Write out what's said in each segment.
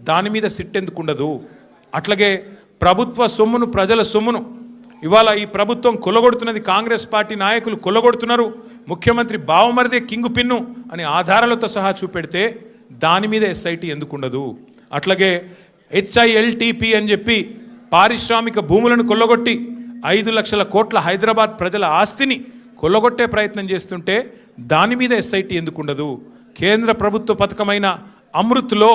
దాని మీద సిట్ ఎందుకు ఉండదు? అట్లాగే ప్రభుత్వ సొమ్మును, ప్రజల సొమ్మును ఇవాళ ఈ ప్రభుత్వం కొల్లగొడుతున్నది, కాంగ్రెస్ పార్టీ నాయకులు కొల్లగొడుతున్నారు, ముఖ్యమంత్రి బావమరిదే కింగు పిన్ను అని ఆధారాలతో సహా చూపెడితే దాని మీద ఎస్ఐటి ఎందుకు ఉండదు? అట్లాగే HILTP అని చెప్పి పారిశ్రామిక భూములను కొల్లగొట్టి 5 లక్షల కోట్ల హైదరాబాద్ ప్రజల ఆస్తిని కొల్లగొట్టే ప్రయత్నం చేస్తుంటే దాని మీద ఎస్ఐటి ఎందుకు ఉండదు? కేంద్ర ప్రభుత్వ పథకమైన అమృత్లో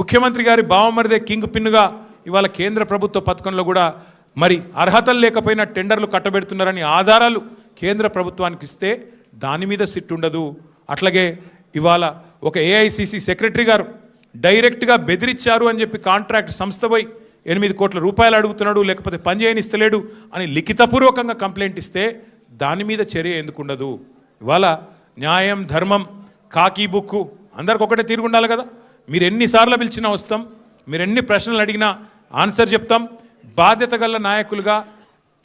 ముఖ్యమంత్రి గారి బావమరిదే కింగ్ పిన్నుగా ఇవాళ కేంద్ర ప్రభుత్వ పథకంలో కూడా మరి అర్హతలు లేకపోయినా టెండర్లు కట్టబెడుతున్నారని ఆధారాలు కేంద్ర ప్రభుత్వానికి ఇస్తే దాని మీద సిట్ ఉండదు. అట్లాగే ఇవాళ ఒక AICC సెక్రటరీ గారు డైరెక్ట్గా బెదిరించారు అని చెప్పి కాంట్రాక్ట్ సంస్థ పోయి 8 కోట్ల రూపాయలు అడుగుతున్నాడు, లేకపోతే పని చేయనిస్తలేడు అని లిఖితపూర్వకంగా కంప్లైంట్ ఇస్తే దాని మీద చర్య ఎందుకు ఉండదు? ఇవాళ న్యాయం, ధర్మం, కాకి బుక్కు అందరికి ఒకటే తీరు ఉండాలి కదా. మీరు ఎన్నిసార్లు పిలిచినా వస్తాం, మీరు ఎన్ని ప్రశ్నలు అడిగినా ఆన్సర్ చెప్తాం. బాధ్యత గల నాయకులుగా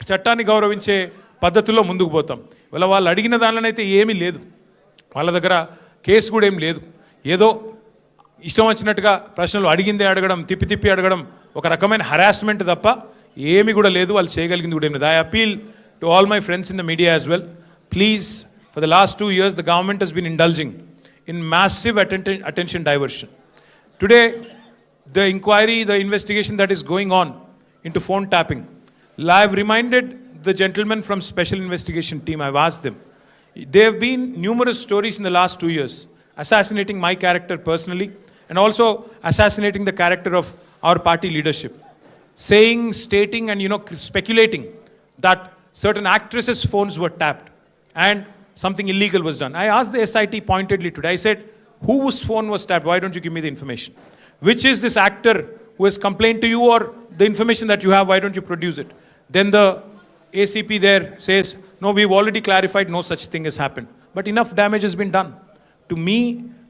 చట్టాన్ని గౌరవించే పద్ధతిలో ముందుకు పోతాం. ఇవాళ వాళ్ళు అడిగిన దానిలోనైతే ఏమీ లేదు, వాళ్ళ దగ్గర కేసు కూడా ఏం లేదు. ఏదో ఇష్టం వచ్చినట్టుగా ప్రశ్నలు అడిగిందే అడగడం, తిప్పి తిప్పి అడగడం ఒక రకమైన హరాస్మెంట్ తప్ప ఏమి కూడా లేదు. వాళ్ళు చేయగలిగింది కూడా ఏం లేదు. I appeal to all my friends in the media as well, please, for the last 2 years the government has been indulging in massive attention diversion. Today the inquiry, the investigation that is going on into phone tapping, I have reminded the gentlemen from special investigation team, I've asked them, there have been numerous stories in the last 2 years assassinating my character personally and also assassinating the character of our party leadership, saying, stating and speculating that certain actresses' phones were tapped and something illegal was done. I asked the SIT pointedly today, I said, whose phone was tapped? Why don't you give me the information? Which is this actor who has complained to you, or the information that you have, why don't you produce it? Then the ACP there says, no, we've already clarified, no such thing has happened. But enough damage has been done to me,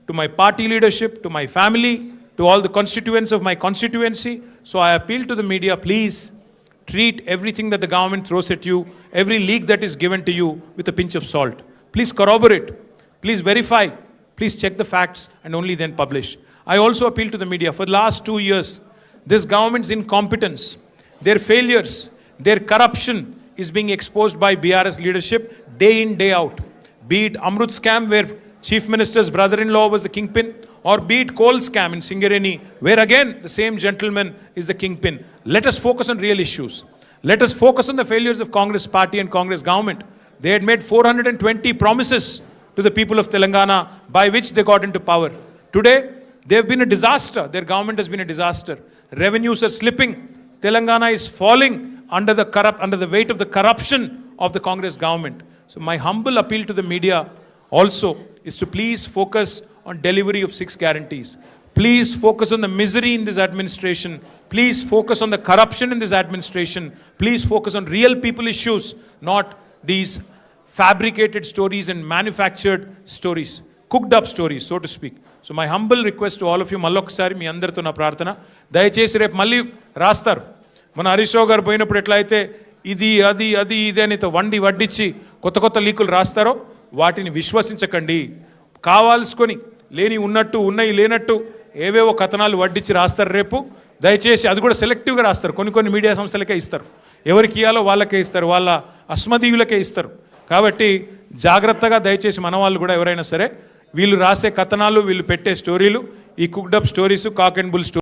to my party leadership, to my family, to all the constituents of my constituency. So I appeal to the media, please treat everything that the government throws at you, every leak that is given to you, with a pinch of salt. Please corroborate, please verify, please check the facts and only then publish. I also appeal to the media, for the last 2 years, this government's incompetence, their failures, their corruption is being exposed by BRS leadership day in, day out. Be it Amrut scam, where Chief Minister's brother-in-law was the kingpin, or be it coal scam in Singareni, where again the same gentleman is the kingpin. Let us focus on real issues. Let us focus on the failures of Congress party and Congress government. They had made 420 promises to the people of Telangana by which they got into power. Today, they have been a disaster. Their government has been a disaster. Revenues are slipping. Telangana is falling under the weight of the corruption of the Congress government. So my humble appeal to the media also is to please focus on delivery of 6 guarantees. Please focus on the misery in this administration. Please focus on the corruption in this administration. Please focus on real people issues, not these fabricated stories and manufactured stories, cooked up stories, so to speak. So my humble request to all of you, మళ్ళొకసారి మీ అందరితో నా ప్రార్థన, దయచేసి రేపు మళ్ళీ రాస్తారు. మన హరీష్ రావు గారు పోయినప్పుడు ఎట్లయితే ఇది అది అది ఇది అని వడ్డించి కొత్త లీకులు రాస్తారో వాటిని విశ్వసించకండి. కావాల్సుకొని లేని ఉన్నట్టు, ఉన్నాయి లేనట్టు ఏవేవో కథనాలు వడ్డించి రాస్తారు రేపు. దయచేసి అది కూడా సెలెక్టివ్గా రాస్తారు. కొన్ని మీడియా సంస్థలకే ఇస్తారు, ఎవరికి ఇవ్వాలో వాళ్ళకే ఇస్తారు, వాళ్ళ అస్మదీయులకే ఇస్తారు. కాబట్టి జాగ్రత్తగా దయచేసి మన వాళ్ళు కూడా ఎవరైనా సరే వీళ్ళు రాసే కథనాలు, వీళ్ళు పెట్టే స్టోరీలు, ఈ cooked up stories, cock and bull story